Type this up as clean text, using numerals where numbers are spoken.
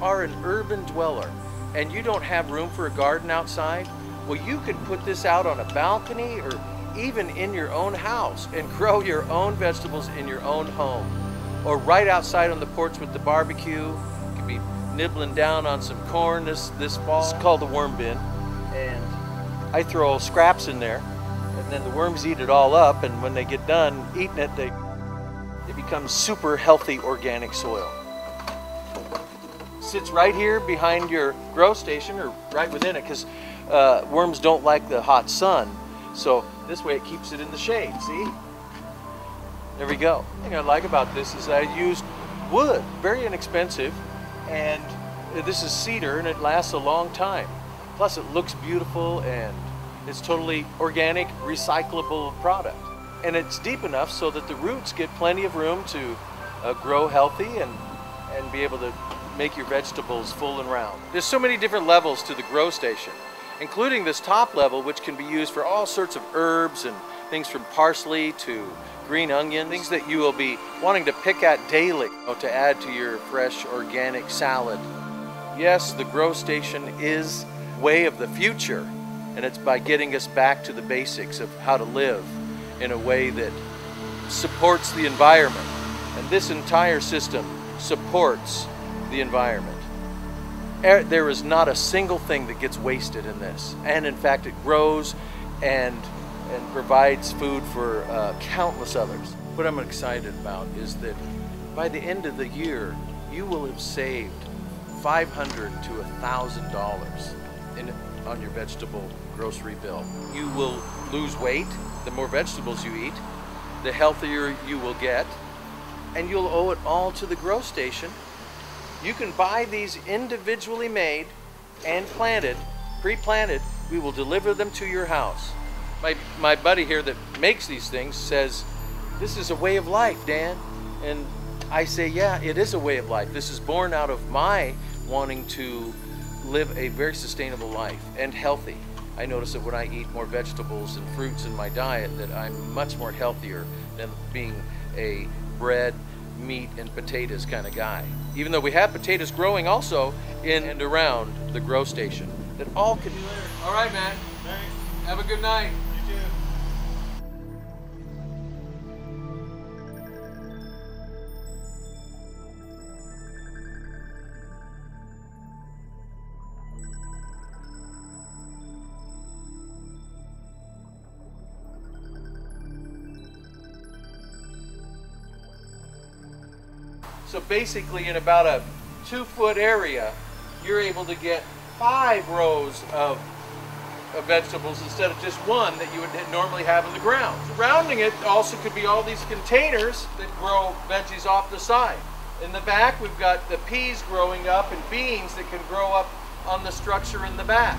are an urban dweller and you don't have room for a garden outside, well, you could put this out on a balcony or even in your own house and grow your own vegetables in your own home. Or right outside on the porch with the barbecue. You could be nibbling down on some corn this fall. It's called the worm bin. And I throw scraps in there and then the worms eat it all up, and when they get done eating it, they become super healthy organic soil. Sits right here behind your grow station or right within it, because worms don't like the hot sun. So this way it keeps it in the shade, see? There we go. The thing I like about this is I used wood, very inexpensive, and this is cedar and it lasts a long time. Plus it looks beautiful and it's totally organic, recyclable product. And it's deep enough so that the roots get plenty of room to grow healthy and be able to make your vegetables full and round. There's so many different levels to the grow station, including this top level, which can be used for all sorts of herbs and things from parsley to green onion, things that you will be wanting to pick at daily to add to your fresh organic salad. Yes, the grow station is way of the future, and it's by getting us back to the basics of how to live in a way that supports the environment. And this entire system supports the environment. There is not a single thing that gets wasted in this. And in fact, it grows and provides food for countless others. What I'm excited about is that by the end of the year, you will have saved $500 to $1,000 on your vegetable grocery bill. You will lose weight. The more vegetables you eat, the healthier you will get, and you'll owe it all to the grow station. You can buy these individually made and planted, pre-planted. We will deliver them to your house. My buddy here that makes these things says, this is a way of life, Dan. And I say, yeah, it is a way of life. This is born out of my wanting to live a very sustainable life and healthy. I notice that when I eat more vegetables and fruits in my diet, that I'm much more healthier than being a bread, meat, and potatoes kind of guy. Even though we have potatoes growing also in and around the grow station. That all can. All right, man. Thanks. Have a good night. You too. So basically in about a 2-foot area, you're able to get 5 rows of vegetables instead of just one that you would normally have in the ground. Surrounding it also could be all these containers that grow veggies off the side. In the back, we've got the peas growing up and beans that can grow up on the structure in the back.